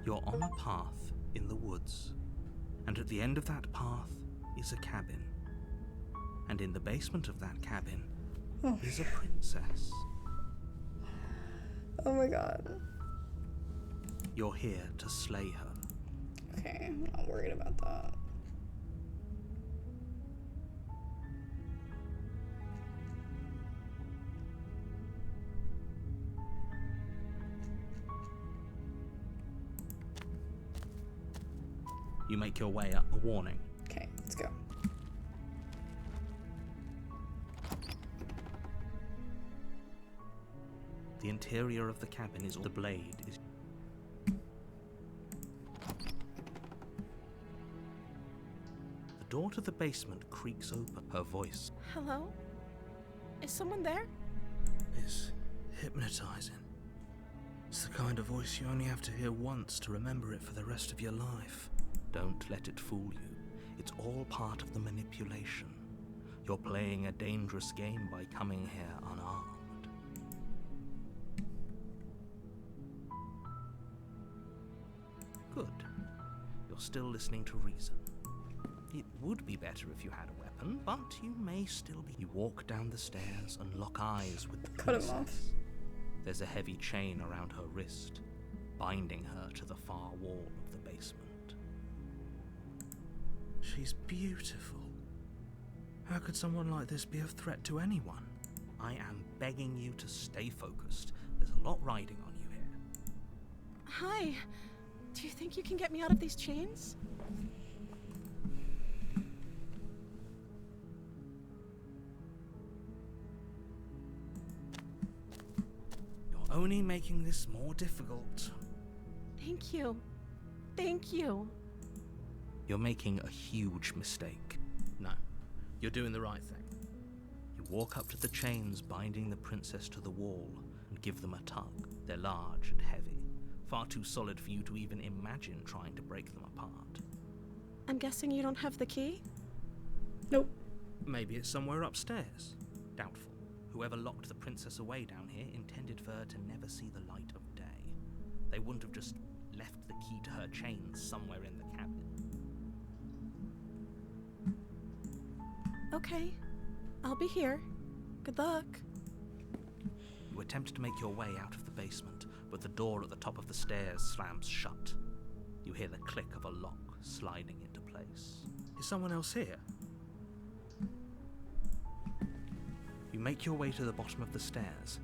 You're on a path in the woods, and at the end of that path is a cabin. And in the basement of that cabin is a princess. Oh my god. You're here to slay her. Okay, I'm not worried about that. You make your way up a warning. Okay, let's go. The interior of the cabin is the blade is. The door to the basement creaks open. Her voice Hello? Is someone there? is hypnotizing. It's the kind of voice you only have to hear once to remember it for the rest of your life. Don't let it fool you. It's all part of the manipulation. You're playing a dangerous game by coming here unarmed. Good. You're still listening to reason. It would be better if you had a weapon, but you may still be. You walk down the stairs and lock eyes with the Cut him off. princess. There's a heavy chain around her wrist, binding her to the far wall of the basement. She's beautiful. How could someone like this be a threat to anyone? I am begging you to stay focused. There's a lot riding on you here. Hi. Do you think you can get me out of these chains? You're only making this more difficult. Thank you. Thank you. You're making a huge mistake. No, you're doing the right thing. You walk up to the chains binding the princess to the wall and give them a tug. They're large and heavy, far too solid for you to even imagine trying to break them apart. I'm guessing you don't have the key? Nope. Maybe it's somewhere upstairs. Doubtful. Whoever locked the princess away down here intended for her to never see the light of day. They wouldn't have just left the key to her chains somewhere in the cabin. Okay. I'll be here. Good luck. You attempt to make your way out of the basement, but the door at the top of the stairs slams shut. You hear the click of a lock sliding into place. Is someone else here? You make your way to the bottom of the stairs.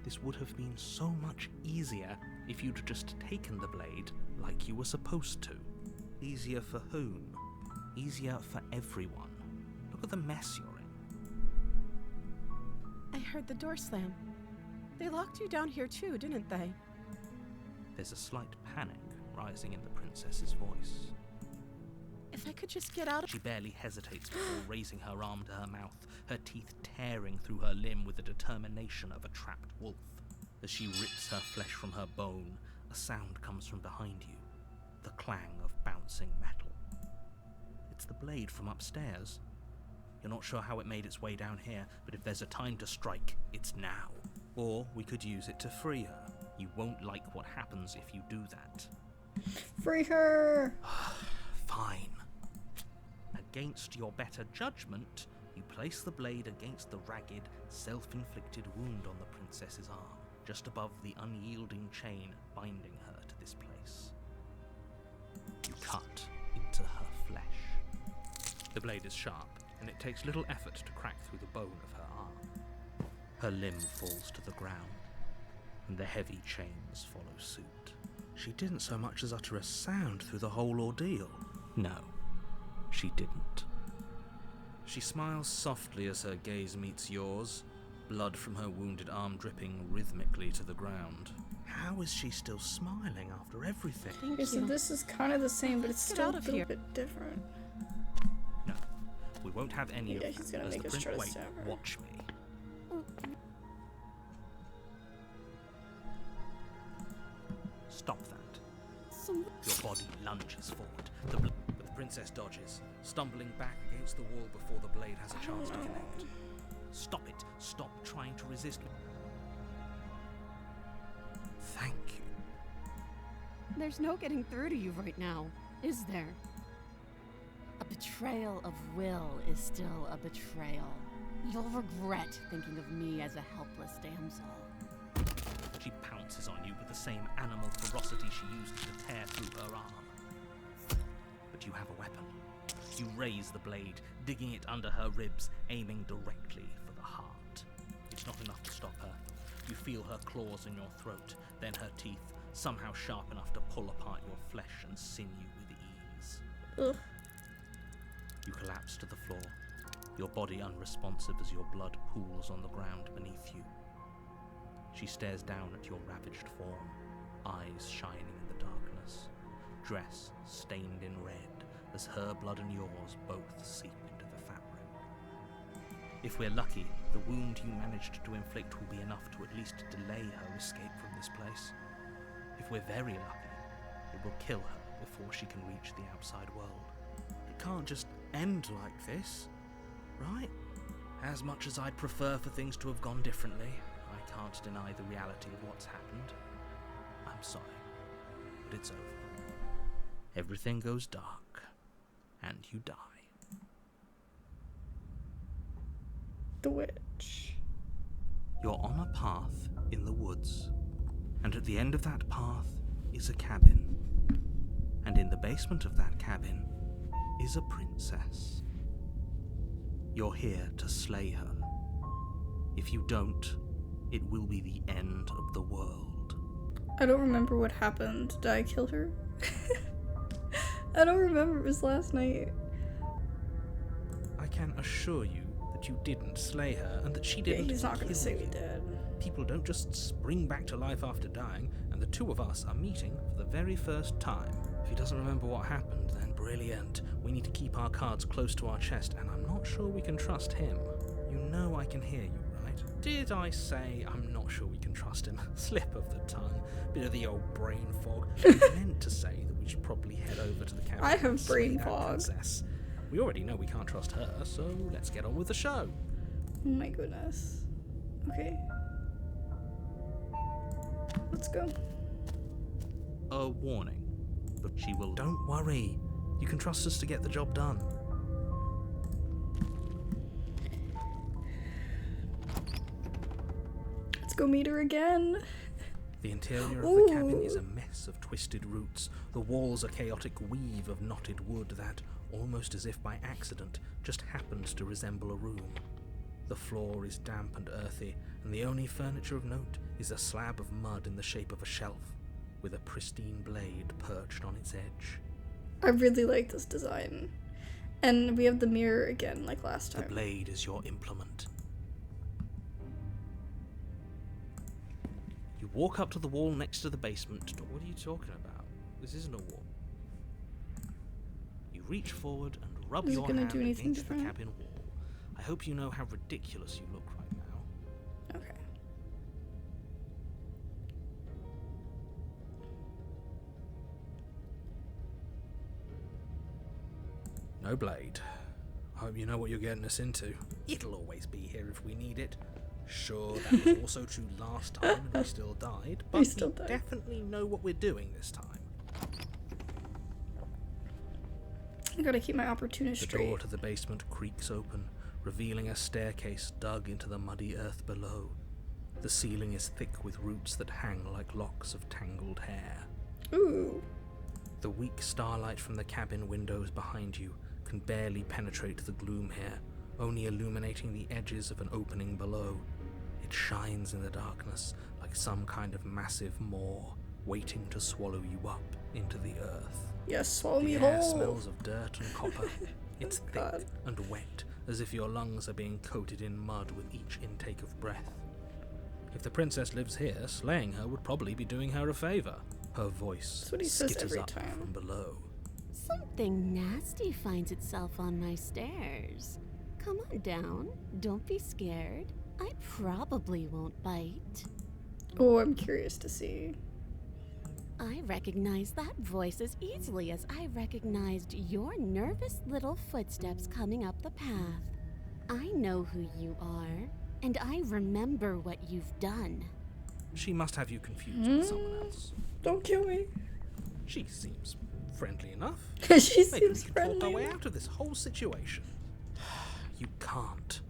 This would have been so much easier if you'd just taken the blade like you were supposed to. Easier for whom? Easier for everyone. Look at the mess you're in. I heard the door slam. They locked you down here too, didn't they? There's a slight panic rising in the princess's voice. If I could just get out of... She barely hesitates before raising her arm to her mouth, her teeth tearing through her limb with the determination of a trapped wolf. As she rips her flesh from her bone, a sound comes from behind you, the clang of bouncing metal. It's the blade from upstairs. You're not sure how it made its way down here, but if there's a time to strike, it's now. Or we could use it to free her. You won't like what happens if you do that. Free her! Fine. Against your better judgment, you place the blade against the ragged, self-inflicted wound on the princess's arm, just above the unyielding chain binding her to this place. You cut into her flesh. The blade is sharp, and it takes little effort to crack through the bone of her arm. Her limb falls to the ground, and the heavy chains follow suit. She didn't so much as utter a sound through the whole ordeal. No, she didn't. She smiles softly as her gaze meets yours, blood from her wounded arm dripping rhythmically to the ground. How is she still smiling after everything? Thank Okay, so you. this is kind of the same, but it's Let's get still out a of little here. bit different. No, we won't have any Yeah, of he's that. gonna As make the us try to Wait, stab her. watch me. Stop that. Your body lunges forward, but the princess dodges, stumbling back against the wall before the blade has a chance to connect. Stop it. Stop trying to resist me. Thank you. There's no getting through to you right now, is there? A betrayal of will is still a betrayal. You'll regret thinking of me as a helpless damsel. She pounces on you with the same animal ferocity she used to tear through her arm. But you have a weapon. You raise the blade, digging it under her ribs, aiming directly for the heart. It's not enough to stop her. You feel her claws in your throat, then her teeth, somehow sharp enough to pull apart your flesh and sinew with ease. Ugh. You collapse to the floor, your body unresponsive as your blood pools on the ground beneath you. She stares down at your ravaged form, eyes shining in the darkness, dress stained in red as her blood and yours both seep into the fabric. If we're lucky, the wound you managed to inflict will be enough to at least delay her escape from this place. If we're very lucky, it will kill her before she can reach the outside world. It can't just end like this, right? As much as I'd prefer for things to have gone differently, I can't deny the reality of what's happened. I'm sorry, but it's over. Everything goes dark, and you die. The witch. You're on a path in the woods, and at the end of that path is a cabin. And in the basement of that cabin is a princess. You're here to slay her. If you don't, it will be the end of the world. I don't remember what happened. Did I kill her? I don't remember. It was last night. I can assure you that you didn't slay her and that she didn't He's not gonna kill say we you. did. People don't just spring back to life after dying, and the two of us are meeting for the very first time. If he doesn't remember what happened, then brilliant. We need to keep our cards close to our chest, and I'm not sure we can trust him. You know I can hear you, right? Did I say I'm not sure we can trust him? Slip of the tongue. Bit of the old brain fog. I meant to say that we should probably head over to the cabin. I have and slay brain that fog. princess. We already know we can't trust her, so let's get on with the show. Oh my goodness. Okay. Let's go. A warning, but she will. Don't worry. You can trust us to get the job done. Let's go meet her again. The interior of Ooh. the cabin is a mess of twisted roots. The walls a chaotic weave of knotted wood that, almost as if by accident, just happens to resemble a room. The floor is damp and earthy, and the only furniture of note is a slab of mud in the shape of a shelf, with a pristine blade perched on its edge. I really like this design. And we have the mirror again, like last The time. blade is your implement. You walk up to the wall next to the basement door. What are you talking about? This isn't a wall. You reach forward and rub Is it your gonna hand do anything against different? the cabin wall. I hope you know how ridiculous you look right now. Okay. No blade. I hope you know what you're getting us into. It'll always be here if we need it. Sure, that was also true last time and we still died, but We still died. definitely know what we're doing this time. I gotta keep my opportunity The straight. door to the basement creaks open, revealing a staircase dug into the muddy earth below. The ceiling is thick with roots that hang like locks of tangled hair. Ooh. The weak starlight from the cabin windows behind you can barely penetrate the gloom here, only illuminating the edges of an opening below. It shines in the darkness like some kind of massive maw, waiting to swallow you up into the earth. Yes, swallow me The air whole. smells of dirt and copper. It's Oh, thick God. and wet, as if your lungs are being coated in mud with each intake of breath. If the princess lives here, slaying her would probably be doing her a favor. Her voice That's what he says skitters every up time. from below. Something nasty finds itself on my stairs. Come on down. Don't be scared. I probably won't bite. Oh, I'm curious to see. I recognize that voice as easily as I recognized your nervous little footsteps coming up the path. I know who you are, and I remember what you've done. She must have you confused with someone else. Don't kill me. She seems friendly enough. She Maybe we seems can talk our friendly. way out of this whole situation. You can't.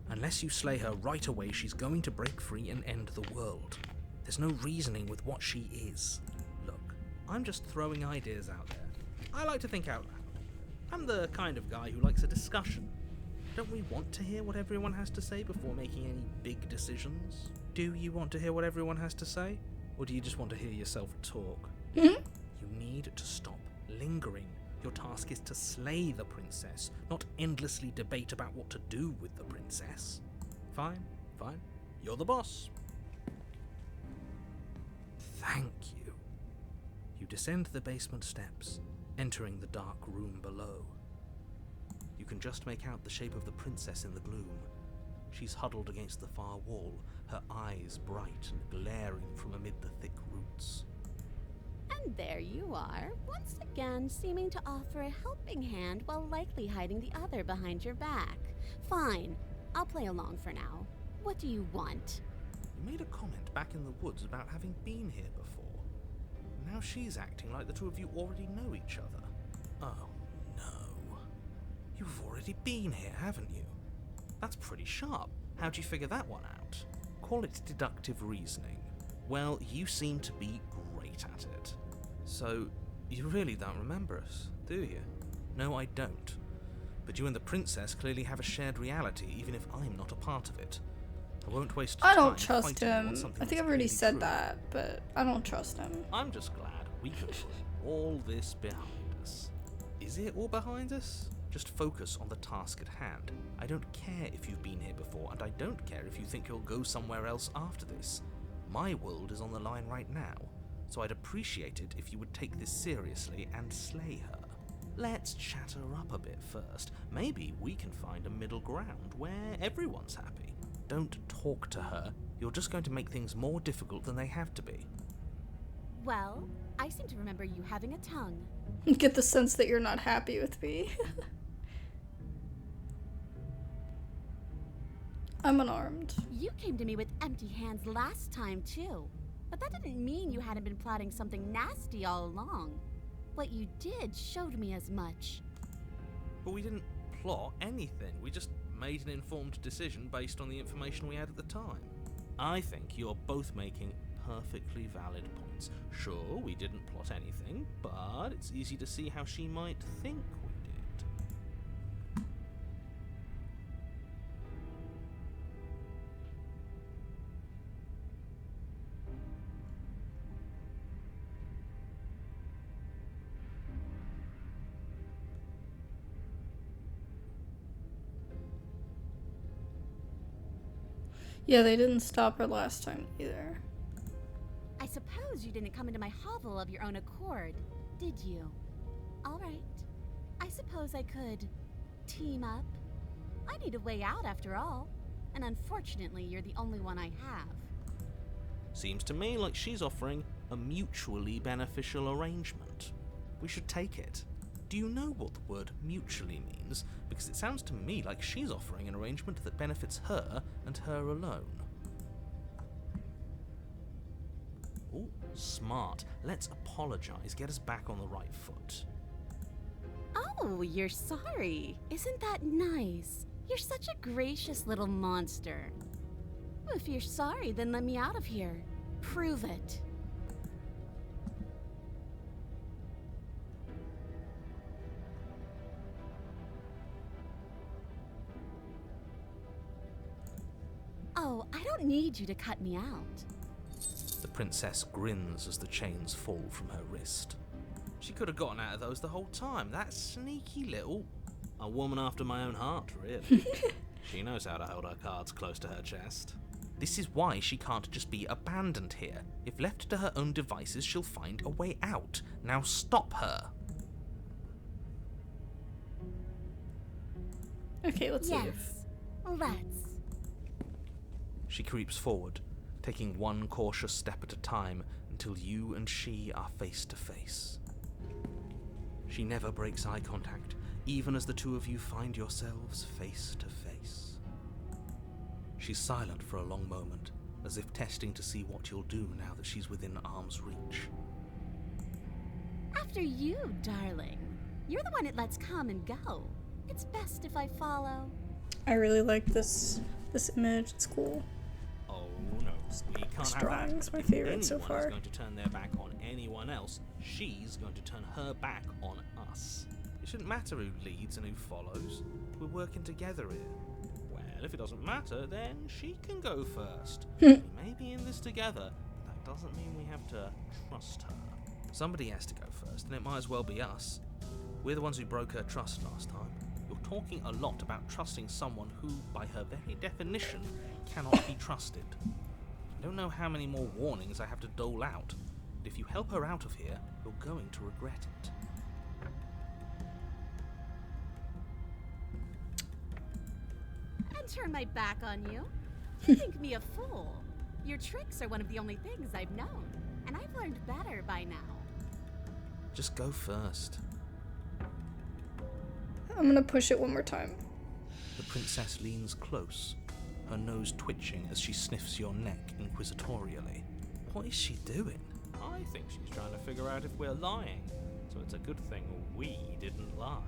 Unless you slay her right away, she's going to break free and end the world. There's no reasoning with what she is. Look, I'm just throwing ideas out there. I like to think out loud. I'm the kind of guy who likes a discussion. Don't we want to hear what everyone has to say before making any big decisions? Do you want to hear what everyone has to say? Or do you just want to hear yourself talk? You need to stop lingering. Your task is to slay the princess, not endlessly debate about what to do with the princess. Fine. You're the boss. Thank you. You descend the basement steps, entering the dark room below. You can just make out the shape of the princess in the gloom. She's huddled against the far wall, her eyes bright and glaring from amid the thick roots. And there you are, once again seeming to offer a helping hand while likely hiding the other behind your back. Fine, I'll play along for now. What do you want? You made a comment back in the woods about having been here before. Now she's acting like the two of you already know each other. Oh, no. You've already been here, haven't you? That's pretty sharp. How'd you figure that one out? Call it deductive reasoning. Well, you seem to be great at it. So, you really don't remember us, do you? No, I don't. But you and the princess clearly have a shared reality, even if I'm not a part of it. I won't waste time. I don't trust fighting you on him. something I think that's I've already clearly said true. that, but I don't trust him. I'm just glad we can put all this behind us. Is it all behind us? Just focus on the task at hand. I don't care if you've been here before, and I don't care if you think you'll go somewhere else after this. My world is on the line right now, so I'd appreciate it if you would take this seriously and slay her. Let's chat her up a bit first. Maybe we can find a middle ground where everyone's happy. Don't talk to her. You're just going to make things more difficult than they have to be. Well, I seem to remember you having a tongue. Get the sense that you're not happy with me. I'm unarmed. You came to me with empty hands last time, too. But that didn't mean you hadn't been plotting something nasty all along. What you did showed me as much. But we didn't plot anything. We just made an informed decision based on the information we had at the time. I think you're both making perfectly valid points. Sure, we didn't plot anything, but it's easy to see how she might think we did. Yeah, they didn't stop her last time either. I suppose you didn't come into my hovel of your own accord, did you? All right. I suppose I could team up. I need a way out after all, and unfortunately you're the only one I have. Seems to me like she's offering a mutually beneficial arrangement. We should take it. Do you know what the word mutually means? Because it sounds to me like she's offering an arrangement that benefits her and her alone. Oh, smart. Let's apologize, get us back on the right foot. Oh, you're sorry. Isn't that nice? You're such a gracious little monster. If you're sorry, then let me out of here. Prove it. Oh, I don't need you to cut me out. The princess grins as the chains fall from her wrist. She could have gotten out of those the whole time. That sneaky little... A woman after my own heart, really. She knows how to hold her cards close to her chest. This is why she can't just be abandoned here. If left to her own devices, she'll find a way out. Now stop her. Okay, let's leave. Yes, let's. She creeps forward, taking one cautious step at a time until you and she are face to face. She never breaks eye contact, even as the two of you find yourselves face to face. She's silent for a long moment, as if testing to see what you'll do now that she's within arm's reach. After you, darling. You're the one it lets come and go. It's best if I follow. I really like this image. It's cool. Oh no, we can't This have drawing's that. my If favorite so anyone far. is going to turn their back on anyone else, she's going to turn her back on us. It shouldn't matter who leads and who follows. We're working together here. Well, if it doesn't matter, then she can go first. We may be in this together, but that doesn't mean we have to trust her. Somebody has to go first, and it might as well be us. We're the ones who broke her trust last time. You're talking a lot about trusting someone who, by her very definition, cannot be trusted. I don't know how many more warnings I have to dole out, but if you help her out of here, you're going to regret it. And turn my back on you? You think me a fool. Your tricks are one of the only things I've known, and I've learned better by now. Just go first. I'm gonna push it one more time. The princess leans close, her nose twitching as she sniffs your neck inquisitorially. What is she doing? I think she's trying to figure out if we're lying, so it's a good thing we didn't lie.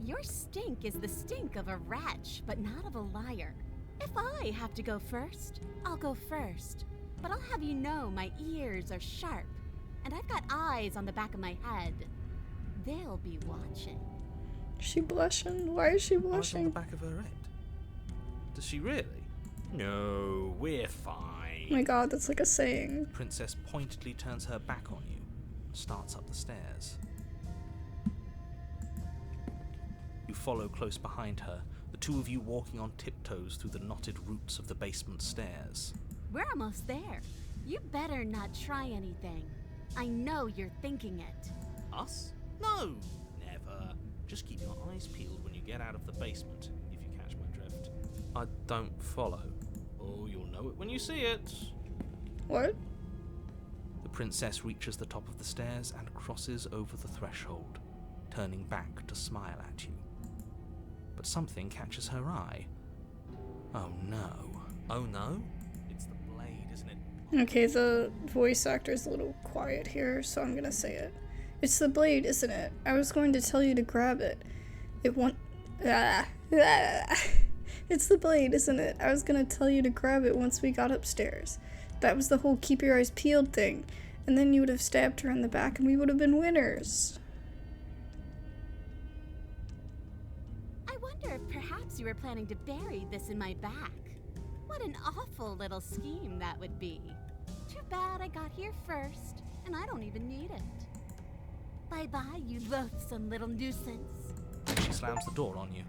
Your stink is the stink of a wretch, but not of a liar. If I have to go first, I'll go first. But I'll have you know my ears are sharp, and I've got eyes on the back of my head. They'll be watching. Is she blushing? Why is she Eyes on the blushing? back of her head. Does she really? No, we're fine. Oh my god, that's like a saying. Princess pointedly turns her back on you and starts up the stairs. You follow close behind her, the two of you walking on tiptoes through the knotted roots of the basement stairs. We're almost there. You better not try anything. I know you're thinking it. Us? No, never. Just keep your eyes peeled when you get out of the basement, if you catch my drift. I don't follow. Oh, you'll know it when you see it. What? The princess reaches the top of the stairs and crosses over the threshold, turning back to smile at you. But something catches her eye. Oh no. Oh no? It's the blade, isn't it? Okay, the voice actor's a little quiet here, so I'm gonna say it. It's the blade, isn't it? I was going to tell you to grab it. It's the blade, isn't it? I was gonna tell you to grab it once we got upstairs. That was the whole keep your eyes peeled thing. And then you would have stabbed her in the back and we would have been winners. I wonder if perhaps you were planning to bury this in my back. What an awful little scheme that would be. Too bad I got here first, and I don't even need it. Bye-bye, you loathsome little nuisance. She slams the door on you.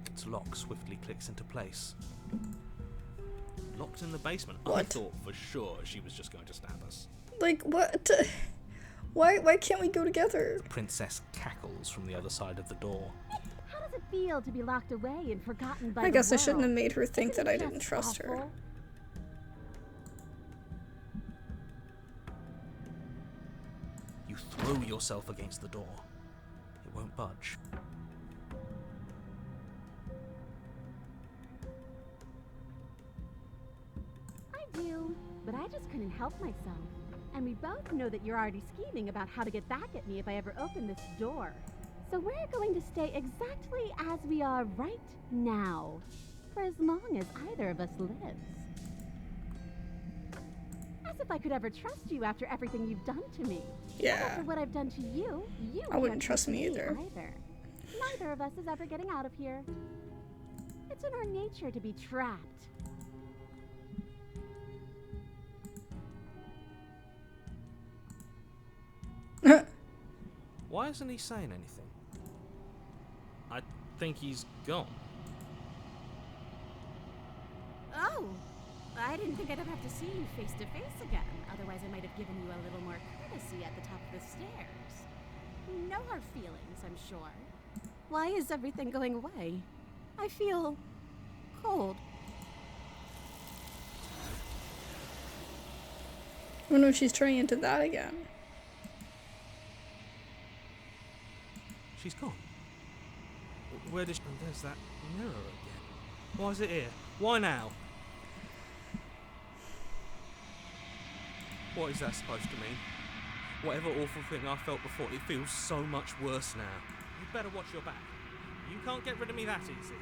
Its lock swiftly clicks into place. Locked in the basement. I What? thought for sure she was just going to stab us. Like, what? Why can't we go together? The princess cackles from the other side of the door. How does it feel to be locked away and forgotten by I the guess I world? shouldn't have made her think Isn't that I it didn't just trust her. awful? You throw yourself against the door. It won't budge. I do, but I just couldn't help myself. And we both know that you're already scheming about how to get back at me if I ever open this door. So we're going to stay exactly as we are right now, for as long as either of us lives. As if I could ever trust you after everything you've done to me. Yeah. After what I've done to you, you I wouldn't can't trust me either. Neither of us is ever getting out of here. It's in our nature to be trapped. Why isn't he saying anything? I think he's gone. Oh, I didn't think I'd ever have to see you face to face again. Otherwise, I might have given you a little more courtesy at the top of the stairs. You know our feelings, I'm sure. Why is everything going away? I feel cold. Oh no, she's turning into that again. She's gone. Where did she... Oh, there's that mirror again. Why is it here? Why now? What is that supposed to mean? Whatever awful thing I felt before, it feels so much worse now. You'd better watch your back. You can't get rid of me that easy.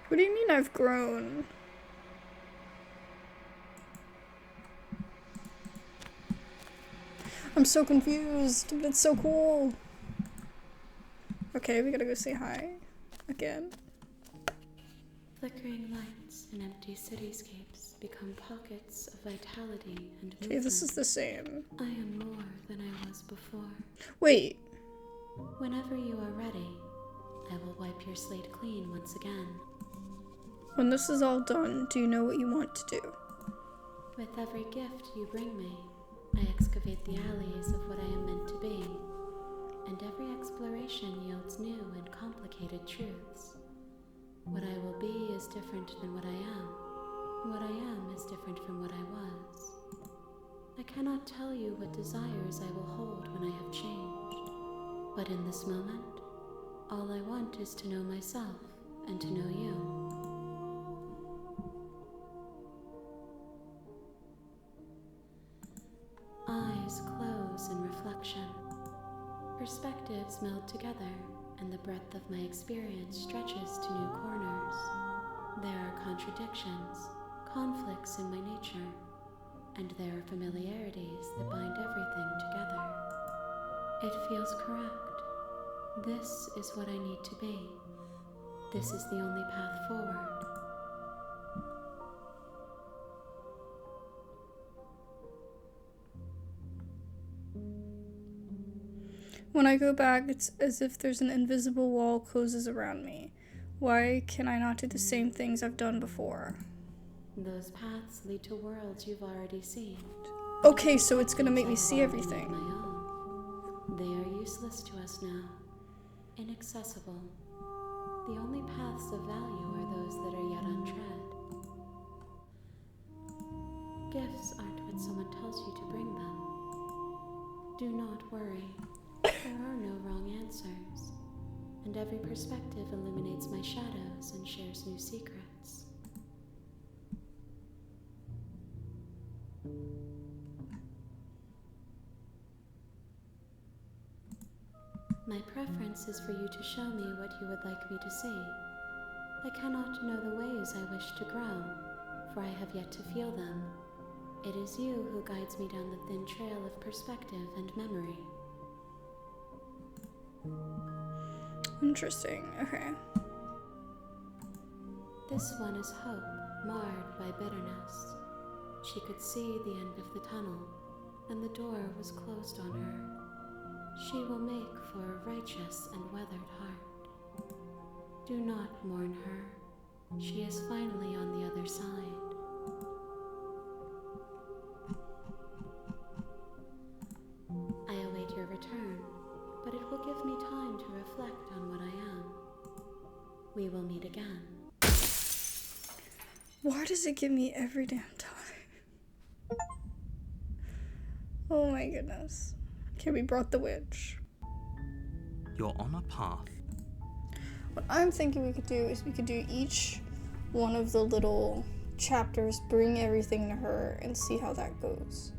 What do you mean I've grown? I'm so confused, but it's so cool. Okay, we gotta go say hi again. Flickering lights and empty cityscapes become pockets of vitality and movement. Okay, this is the same. I am more than I was before. Wait. Whenever you are ready, I will wipe your slate clean once again. When this is all done, do you know what you want to do? With every gift you bring me, I excavate the alleys of what I am meant to be, and every exploration yields new and complicated truths. What I will be is different than what I am. What I am is different from what I was. I cannot tell you what desires I will hold when I have changed, but in this moment, all I want is to know myself and to know you. Eyes close in reflection. Perspectives meld together, and the breadth of my experience stretches to new corners. There are contradictions, conflicts in my nature, and there are familiarities that bind everything together. It feels correct. This is what I need to be. This is the only path forward. When I go back, it's as if there's an invisible wall closes around me. Why can I not do the same things I've done before? Those paths lead to worlds you've already seen. Okay, so it's gonna make me see My everything. own. They are useless to us now. Inaccessible. The only paths of value are those that are yet untread. Gifts aren't what someone tells you to bring them. Do not worry. There are no wrong answers, and every perspective illuminates my shadows and shares new secrets. My preference is for you to show me what you would like me to see. I cannot know the ways I wish to grow, for I have yet to feel them. It is you who guides me down the thin trail of perspective and memory. Interesting, okay. This one is hope, marred by bitterness. She could see the end of the tunnel, and the door was closed on her. She will make for a righteous and weathered heart. Do not mourn her. She is finally on the other side. I await your return, but it will give me time to reflect on what I am. We will meet again. Why does it give me every damn time? Oh my goodness. Okay, we brought the witch. You're on a path. What I'm thinking we could do is we could do each one of the little chapters, bring everything to her, and see how that goes.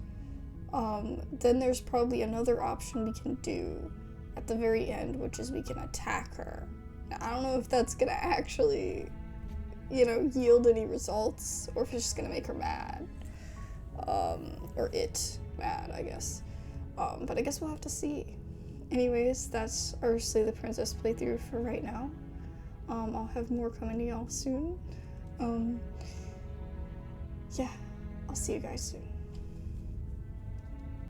Then there's probably another option we can do at the very end, which is we can attack her. Now, I don't know if that's gonna actually, yield any results, or if it's just gonna make her mad. Or it mad, I guess. But I guess we'll have to see. Anyways, that's our Slay the Princess playthrough for right now. I'll have more coming to y'all soon. Yeah, I'll see you guys soon.